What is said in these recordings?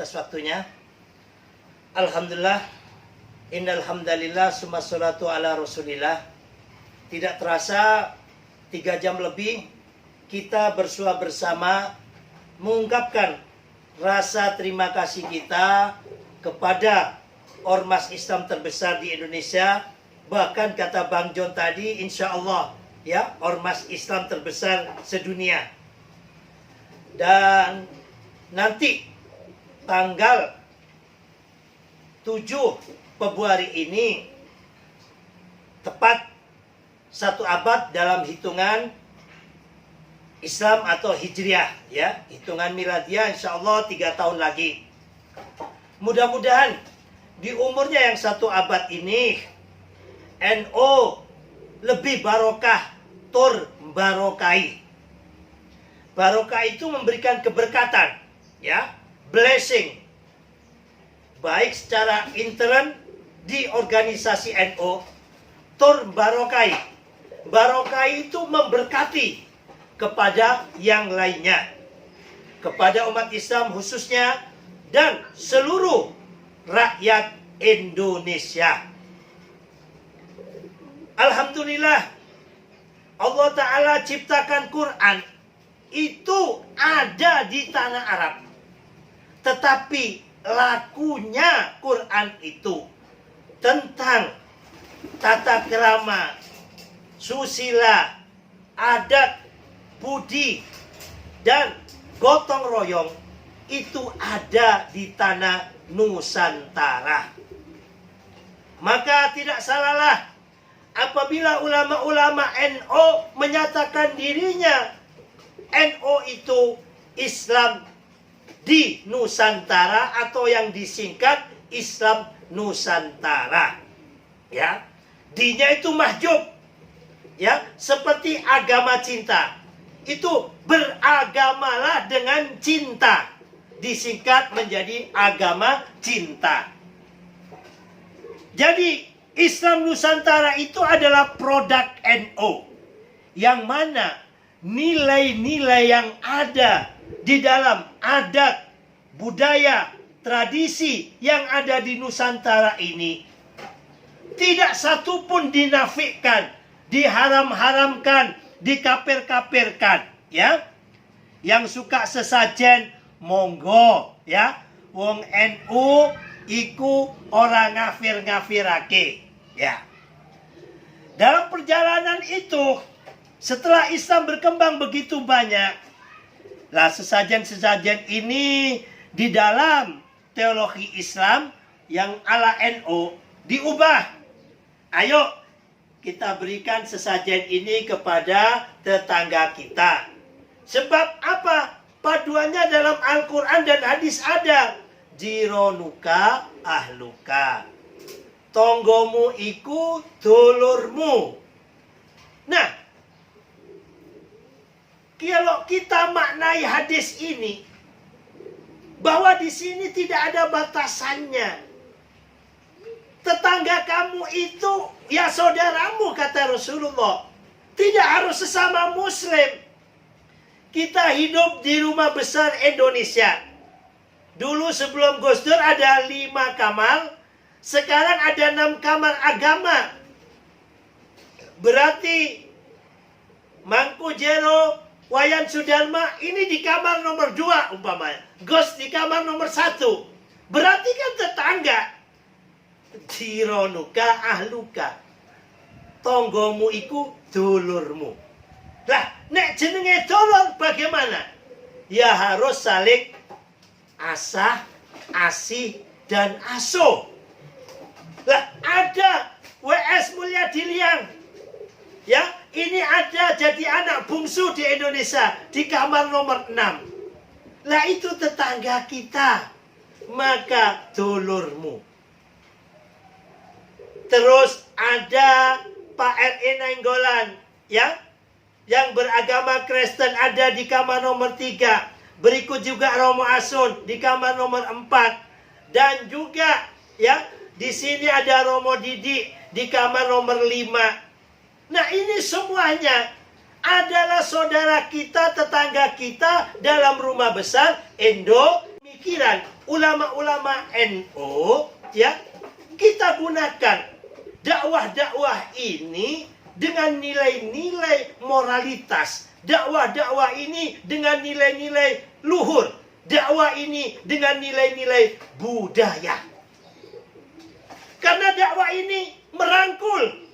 atas waktunya. Alhamdulillah, innal hamdalillah, summa salatu ala rasulillah. Tidak terasa 3 jam lebih kita bersua bersama mengungkapkan rasa terima kasih kita kepada ormas Islam terbesar di Indonesia. Bahkan kata Bang John tadi, insya Allah ya, ormas Islam terbesar sedunia. Dan nanti tanggal 7 Februari ini tepat 1 abad dalam hitungan Islam atau Hijriah ya, hitungan miladiah, insya Allah 3 tahun lagi. Mudah-mudahan di umurnya yang 1 abad ini NU lebih barokah, tur barokai. Barokah itu memberikan keberkatan ya, blessing, baik secara intern di organisasi NU. Tur barokai, barokai itu memberkati kepada yang lainnya, kepada umat Islam khususnya dan seluruh rakyat Indonesia. Alhamdulillah, Allah Ta'ala ciptakan Quran itu ada di tanah Arab. Tetapi lakunya Quran itu tentang tata krama, susila, adat, budi, dan gotong royong itu ada di tanah Nusantara. Maka tidak salahlah apabila ulama-ulama NU menyatakan dirinya NU itu Islam di Nusantara, atau yang disingkat Islam Nusantara. Ya, D-nya itu mahjub. Ya, seperti agama cinta. Itu beragamalah dengan cinta. Disingkat menjadi agama cinta. Jadi Islam Nusantara itu adalah produk NU. Yang mana nilai-nilai yang ada di dalam adat, budaya, tradisi yang ada di Nusantara ini tidak satu pun dinafikan, diharam-haramkan, dikafir-kafirkan, ya. Yang suka sesajen monggo, ya. Wong NU iku orang ngafir-ngafirake, ya. Dalam perjalanan itu, setelah Islam berkembang begitu banyak, lah sesajen-sesajen ini di dalam teologi Islam yang ala NU diubah. Ayo kita berikan sesajen ini kepada tetangga kita. Sebab apa? Paduannya dalam Al-Quran dan hadis ada. Jironuka ahluka. Tonggomu iku dulurmu. Nah, kalau kita maknai hadis ini, bahwa di sini tidak ada batasannya. Tetangga kamu itu ya saudaramu, kata Rasulullah. Tidak harus sesama muslim. Kita hidup di rumah besar Indonesia. Dulu sebelum Gus Dur ada 5 kamar. Sekarang ada 6 kamar agama. Berarti Mangku Jero, Wayan Sudarma ini di kamar nomor 2 umpamanya. Gus di kamar nomor 1. Berarti kan tetangga. Jironuka ahluka. Tonggomu iku dulurmu. Lah, nek jenenge dulur bagaimana? Ya harus saling asah, asih, dan asuh. Lah, ada WS Mulia Diliang. Ya, ini ada jadi anak bungsu di Indonesia di kamar nomor 6. Lah itu tetangga kita. Maka dulurmu. Terus ada Pak R.E. Nainggolan, ya, yang beragama Kristen ada di kamar nomor 3. Berikut juga Romo Asun di kamar nomor 4. Dan juga ya, di sini ada Romo Didi di kamar nomor 5. Nah, ini semuanya adalah saudara kita, tetangga kita dalam rumah besar Indonesia. pemikiran ulama-ulama NU, ya, kita gunakan dakwah-dakwah ini dengan nilai-nilai moralitas. Dakwah-dakwah ini dengan nilai-nilai luhur. Dakwah ini dengan nilai-nilai budaya. Karena dakwah ini merangkul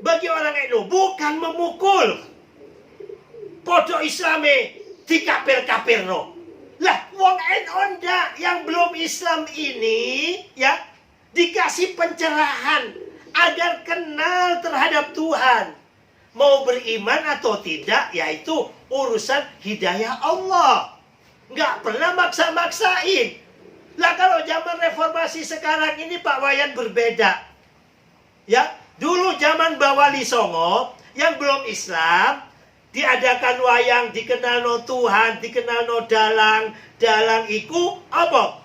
bagi orang NU, bukan memukul. Podo Islame dikapir-kapir no. Lah, wong NU ndak yang belum Islam ini, ya, dikasih pencerahan agar kenal terhadap Tuhan. Mau beriman atau tidak, yaitu urusan hidayah Allah. Nggak pernah maksa-maksain. Lah kalau zaman reformasi sekarang ini Pak Wayan berbeda. Ya, dulu zaman Bawali Songo yang belum Islam, diadakan wayang, dikenal no Tuhan, dikenal no dalang. Dalang iku apa?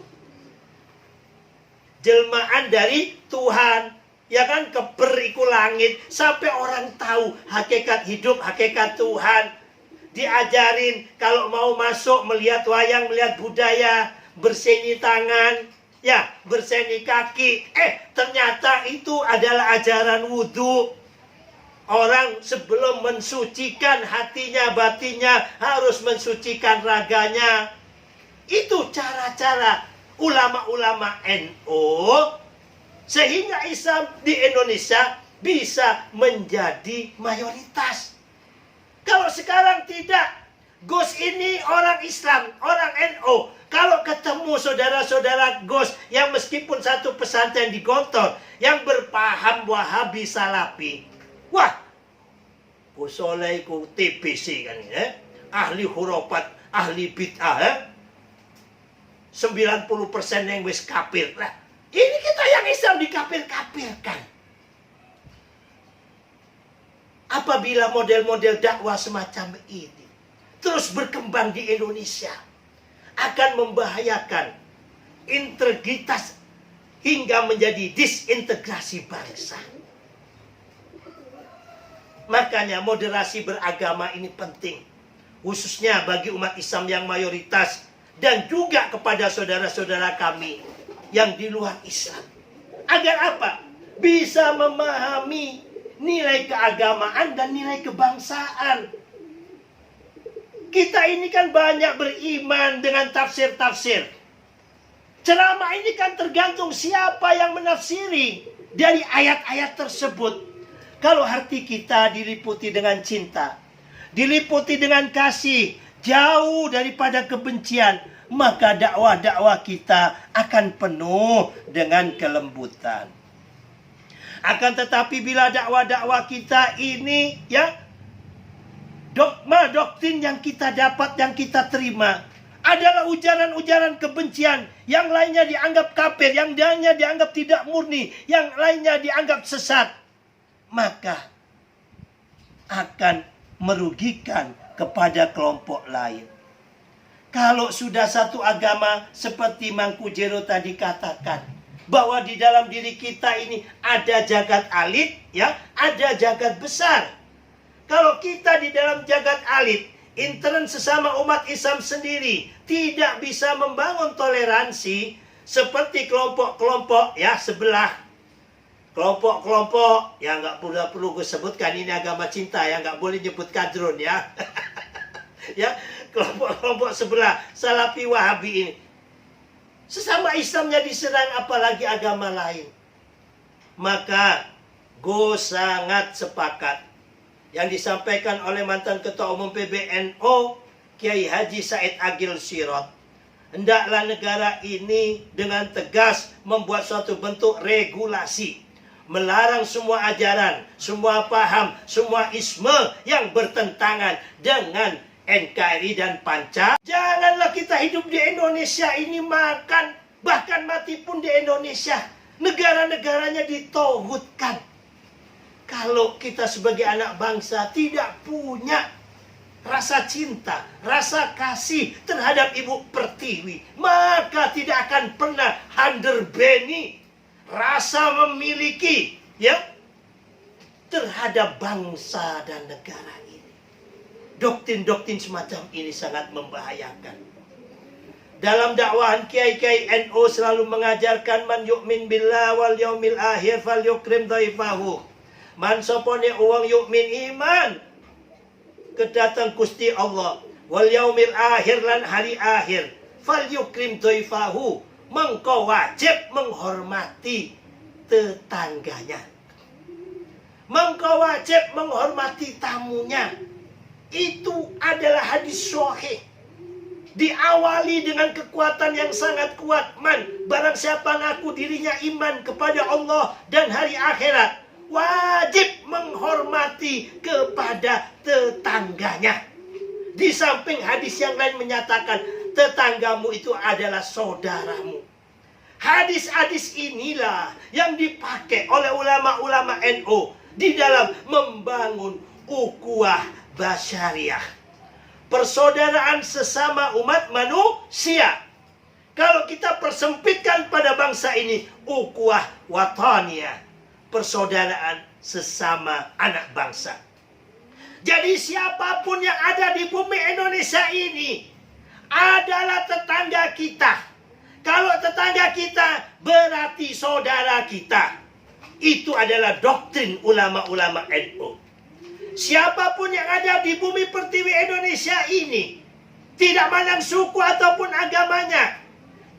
Jelmaan dari Tuhan. Ya kan, keber iku langit. Sampai orang tahu hakikat hidup, hakikat Tuhan. Diajarin kalau mau masuk melihat wayang, melihat budaya, berseni tangan, ya, berseni kaki. Ternyata itu adalah ajaran wudhu. Orang sebelum mensucikan hatinya, batinnya, harus mensucikan raganya. Itu cara-cara ulama-ulama NU, sehingga Islam di Indonesia bisa menjadi mayoritas. Kalau sekarang tidak, Gus ini orang Islam, orang NU. Kalau ketemu saudara-saudara Gus yang meskipun satu pesantren di Gontor, yang berpaham Wahabi Salafi, wah, Gus Soleh ku TBC kan ya, ahli hurufat, ahli bid'ah, 90% yang wis kafir. Lah, ini kita yang Islam dikafir-kafirkan. Apabila model-model dakwah semacam ini terus berkembang di Indonesia, akan membahayakan integritas hingga menjadi disintegrasi bangsa. Makanya moderasi beragama ini penting, khususnya bagi umat Islam yang mayoritas dan juga kepada saudara-saudara kami yang di luar Islam. Agar apa? Bisa memahami nilai keagamaan dan nilai kebangsaan. Kita ini kan banyak beriman dengan tafsir-tafsir. Ceramah ini kan tergantung siapa yang menafsiri dari ayat-ayat tersebut. Kalau hati kita diliputi dengan cinta, diliputi dengan kasih, jauh daripada kebencian, maka dakwah-dakwah kita akan penuh dengan kelembutan. Akan tetapi bila dakwah-dakwah kita ini, ya, dogma, doktrin yang kita dapat, yang kita terima adalah ujaran-ujaran kebencian, yang lainnya dianggap kafir, yang lainnya dianggap tidak murni, yang lainnya dianggap sesat, maka akan merugikan kepada kelompok lain. Kalau sudah satu agama, seperti Mangku Jero tadi katakan, bahwa di dalam diri kita ini ada jagat alit, ya, ada jagat besar. Kalau kita di dalam jagat alit, intern sesama umat Islam sendiri tidak bisa membangun toleransi seperti kelompok-kelompok, ya, sebelah. Kelompok-kelompok yang nggak perlu gue sebutkan, ini agama cinta ya, nggak boleh nyebut kadrun ya. Ya, kelompok-kelompok sebelah Salafi Wahabi ini, sesama Islamnya diserang, apalagi agama lain. Maka gue sangat sepakat yang disampaikan oleh mantan Ketua Umum PBNU Kiai Haji Said Agil Sirot. Hendaklah negara ini dengan tegas membuat suatu bentuk regulasi, melarang semua ajaran, semua paham, semua isme yang bertentangan dengan NKRI dan Panca. Janganlah kita hidup di Indonesia ini makan, bahkan mati pun di Indonesia. Negara-negaranya ditauhidkan. Kalau kita sebagai anak bangsa tidak punya rasa cinta, rasa kasih terhadap Ibu Pertiwi, maka tidak akan pernah handarbeni rasa memiliki, ya, terhadap bangsa dan negara ini. Doktrin-doktrin semacam ini sangat membahayakan. Dalam dakwahan kiai-kiai NU selalu mengajarkan man yu'min billah wal yaumil akhir fal yukrim dhaifahu. Man sopone uang yu'min iman kedatang Gusti Allah wal yaumil akhir lan hari akhir fal yukrim dhaifahu, mengko wajib menghormati tetangganya. Mengko wajib menghormati tamunya. Itu adalah hadis sahih. Diawali dengan kekuatan yang sangat kuat. Man, barang siapa ngaku dirinya iman kepada Allah dan hari akhirat, wajib menghormati kepada tetangganya. Di samping hadis yang lain menyatakan, tetanggamu itu adalah saudaramu. Hadis-hadis inilah yang dipakai oleh ulama-ulama NU di dalam membangun ukhuwah basyariah. Persaudaraan sesama umat manusia. Kalau kita persempitkan pada bangsa ini, ukhuwah wataniyah, persaudaraan sesama anak bangsa. Jadi siapapun yang ada di bumi Indonesia ini adalah tetangga kita. Kalau tetangga kita berarti saudara kita. Itu adalah doktrin ulama-ulama NU. Siapapun yang ada di bumi pertiwi Indonesia ini, tidak pandang suku ataupun agamanya,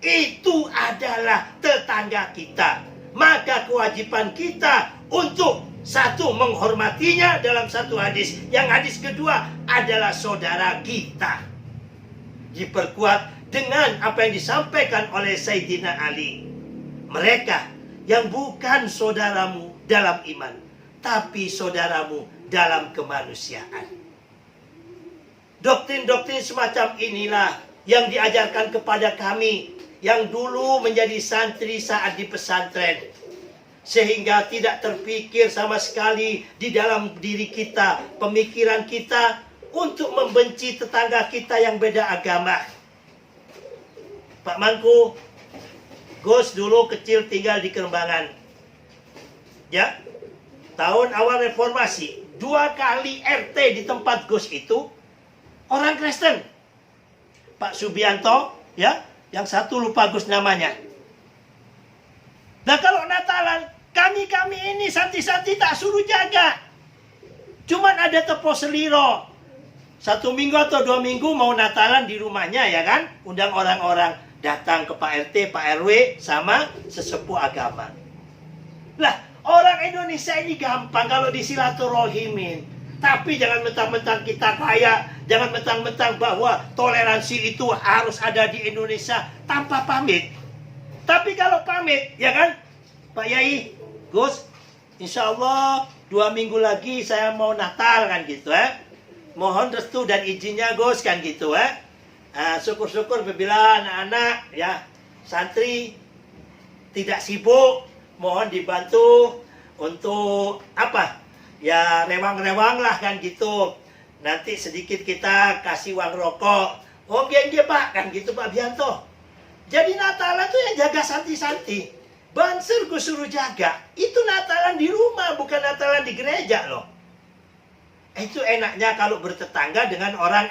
itu adalah tetangga kita. Maka kewajiban kita untuk satu, menghormatinya dalam satu hadis. Yang hadis kedua adalah saudara kita. Diperkuat dengan apa yang disampaikan oleh Sayyidina Ali. Mereka yang bukan saudaramu dalam iman, tapi saudaramu dalam kemanusiaan. Doktrin-doktrin semacam inilah yang diajarkan kepada kami yang dulu menjadi santri saat di pesantren. Sehingga tidak terpikir sama sekali di dalam diri kita, pemikiran kita untuk membenci tetangga kita yang beda agama. Pak Mangku, Gus dulu kecil tinggal di Kerembangan. Ya, tahun awal reformasi, 2 kali RT di tempat Gus itu orang Kristen. Pak Subianto, ya, yang satu lupa Gus namanya. Nah kalau Natalan, kami ini santi-santi tak suruh jaga. Cuman ada tepo seliro. 1 minggu atau 2 minggu mau Natalan di rumahnya, ya kan? Undang orang-orang datang ke Pak RT, Pak RW, sama sesepuh agama. Lah, orang Indonesia ini gampang kalau disilaturahmin. Tapi jangan mentang-mentang kita kaya, jangan mentang-mentang bahwa toleransi itu harus ada di Indonesia tanpa pamit. Tapi kalau pamit, ya kan, Pak Yai, Gus, insya Allah 2 minggu lagi saya mau Natal kan gitu, mohon restu dan izinnya Gus kan gitu, syukur-syukur apabila anak-anak ya santri tidak sibuk, mohon dibantu untuk apa ya, rewang-rewang lah kan gitu. Nanti sedikit kita kasih uang rokok. Oh dia Pak kan gitu Pak Bianto. Jadi Natalan tuh yang jaga santi-santi. Banser gue suruh jaga. Itu Natalan di rumah, bukan Natalan di gereja loh. Itu enaknya kalau bertetangga dengan orang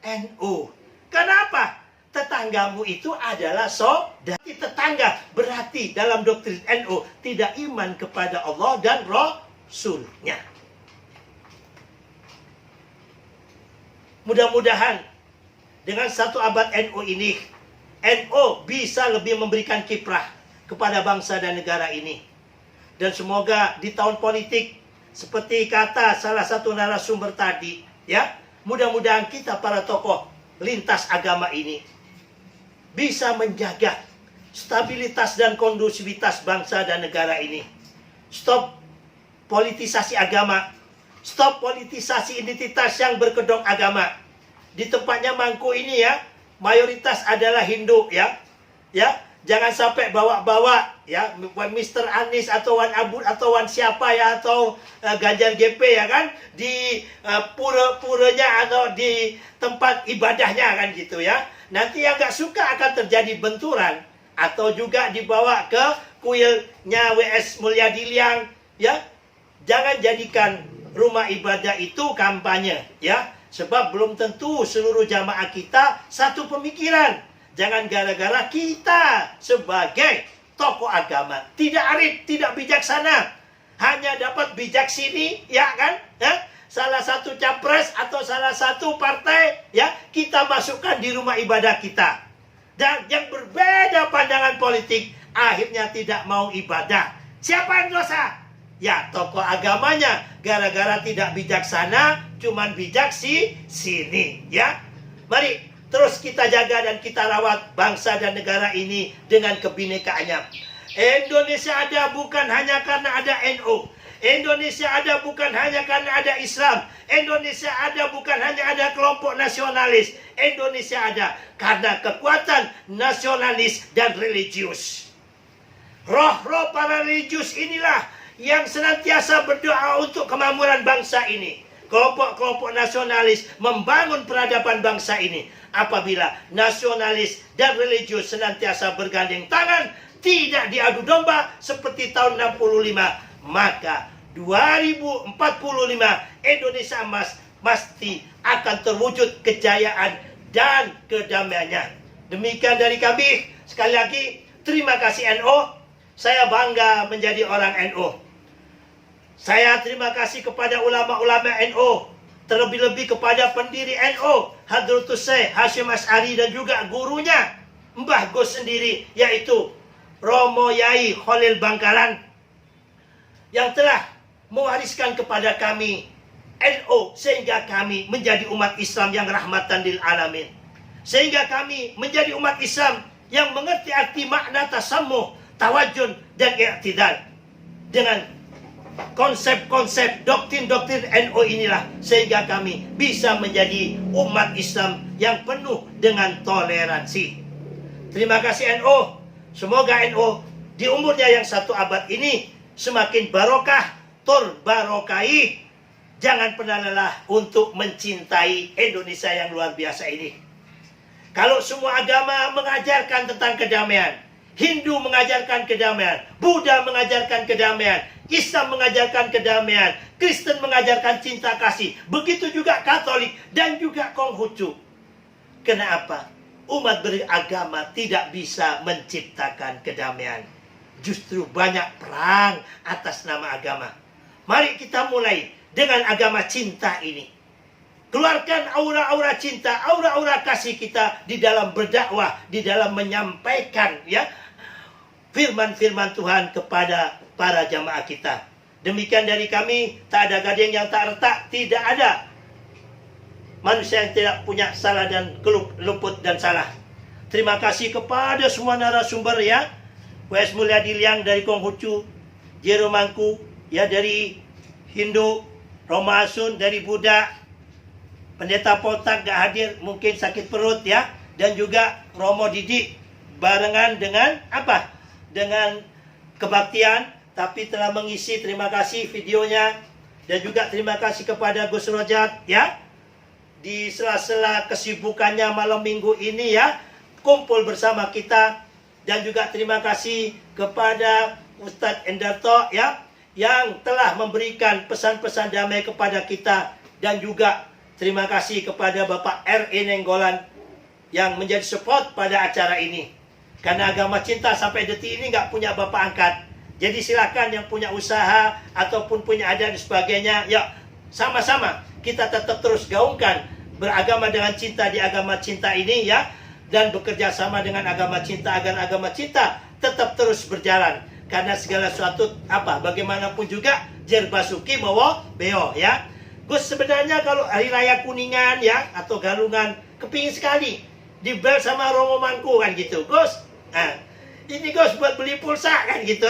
NU. Kenapa? Tetanggamu itu adalah saudara. Tetangga berarti dalam doktrin NU tidak iman kepada Allah dan Rasulnya. Mudah-mudahan dengan 1 abad NU ini, NU bisa lebih memberikan kiprah kepada bangsa dan negara ini. Dan semoga di tahun politik, seperti kata salah satu narasumber tadi, ya, mudah-mudahan kita para tokoh lintas agama ini bisa menjaga stabilitas dan kondusivitas bangsa dan negara ini. Stop politisasi agama, stop politisasi identitas yang berkedok agama. Di tempatnya Mangku ini ya, mayoritas adalah Hindu ya. Ya, jangan sampai bawa-bawa ya Mr. Anies atau Wan Abud atau Wan siapa ya, atau Ganjar GP ya kan, di pura-puranya atau di tempat ibadahnya kan gitu ya. Nanti yang gak suka akan terjadi benturan, atau juga dibawa ke kuilnya WS Mulyadi Liang ya. Jangan jadikan rumah ibadah itu kampanye ya, sebab belum tentu seluruh jamaah kita satu pemikiran. Jangan gara-gara kita sebagai tokoh agama tidak arif, tidak bijaksana, hanya dapat bijak sini, ya kan? Salah satu capres atau salah satu partai, ya, kita masukkan di rumah ibadah kita. Dan yang berbeda pandangan politik akhirnya tidak mau ibadah. Siapa yang dosa? Ya, tokoh agamanya. Gara-gara tidak bijaksana, cuman bijak sini, ya. Mari terus kita jaga dan kita rawat bangsa dan negara ini dengan kebinekaannya. Indonesia ada bukan hanya karena ada NU. Indonesia ada bukan hanya karena ada Islam. Indonesia ada bukan hanya ada kelompok nasionalis. Indonesia ada karena kekuatan nasionalis dan religius. Roh-roh para religius inilah yang senantiasa berdoa untuk kemakmuran bangsa ini. Kelompok-kelompok nasionalis membangun peradaban bangsa ini. Apabila nasionalis dan religius senantiasa bergandeng tangan, tidak diadu domba seperti tahun 65, maka 2045 Indonesia emas pasti akan terwujud kejayaan dan kedamaiannya. Demikian dari kami. Sekali lagi, terima kasih NU. Saya bangga menjadi orang NU. Saya terima kasih kepada ulama-ulama NU, terlebih-lebih kepada pendiri NU, Hadratus Syekh Hasyim Asy'ari, dan juga gurunya, Mbah Gus sendiri, yaitu Romo Yai Khalil Bangkalan, yang telah mewariskan kepada kami NU, sehingga kami menjadi umat Islam yang rahmatan lil alamin. Sehingga kami menjadi umat Islam yang mengerti arti makna tasammuh, tawajun, dan i'tidal. Dengan konsep-konsep doktrin-doktrin NU inilah sehingga kami bisa menjadi umat Islam yang penuh dengan toleransi. Terima kasih NU. Semoga NU di umurnya yang 1 abad ini semakin barokah, terbarokai. Jangan pernah lelah untuk mencintai Indonesia yang luar biasa ini. Kalau semua agama mengajarkan tentang kedamaian, Hindu mengajarkan kedamaian, Buddha mengajarkan kedamaian, Islam mengajarkan kedamaian, Kristen mengajarkan cinta kasih, begitu juga Katolik dan juga Konghucu. Kenapa umat beragama tidak bisa menciptakan kedamaian? Justru banyak perang atas nama agama. Mari kita mulai dengan agama cinta ini. Keluarkan aura-aura cinta, aura-aura kasih kita di dalam berdakwah, di dalam menyampaikan, ya, firman-firman Tuhan kepada para jamaah kita. Demikian dari kami. Tak ada gading yang tak retak. Tidak ada manusia yang tidak punya salah dan luput dan salah. Terima kasih kepada semua narasumber, ya. W.S. Mulyadi Liang dari Konghucu, Jero Mangku, ya, dari Hindu, Roma Asun dari Buddha, Pendeta Poltak gak hadir, mungkin sakit perut, ya, dan juga Romo Didik barengan dengan apa? Dengan kebaktian, tapi telah mengisi. Terima kasih videonya. Dan juga terima kasih kepada Gus Rojat, ya, di sela-sela kesibukannya malam minggu ini, ya, kumpul bersama kita. Dan juga terima kasih kepada Ustadz Endarto, ya, yang telah memberikan pesan-pesan damai kepada kita. Dan juga terima kasih kepada Bapak R.E. Nenggolan yang menjadi support pada acara ini. Karena agama cinta sampai detik ini nggak punya bapak angkat. Jadi silakan yang punya usaha ataupun punya adat dan sebagainya, ya, sama-sama kita tetap terus gaungkan beragama dengan cinta di agama cinta ini, ya, dan bekerja sama dengan agama cinta agar agama cinta tetap terus berjalan. Karena segala sesuatu bagaimanapun juga jer basuki mawa beo, ya. Gus, sebenarnya kalau hari raya Kuningan, ya, atau Galungan, kepingin sekali dibel sama Romo Mangku kan gitu, Gus. Nah, ini Gus buat beli pulsa kan gitu,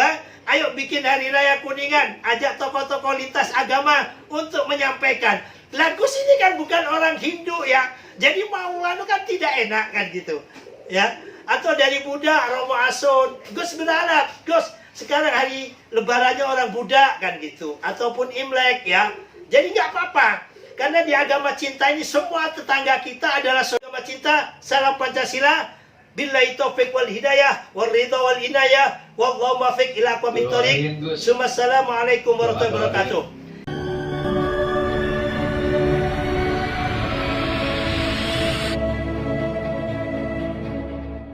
ayo bikin hari raya Kuningan, ajak tokoh-tokoh lintas agama untuk menyampaikan. Lah Gus ini kan bukan orang Hindu, ya, jadi mau anu kan tidak enak kan gitu, ya. Atau dari Buddha, Romo Asun, Gus berharap, Gus sekarang hari lebarannya orang Buddha kan gitu, ataupun Imlek, ya. Jadi nggak apa-apa, karena di agama cinta ini semua tetangga kita adalah agama cinta. Salam Pancasila. Billahi taufiq wal hidayah wal ridha wal inayah wallahu muwaffiq ila aqwamit thoriq. Assalamualaikum warahmatullahi wabarakatuh.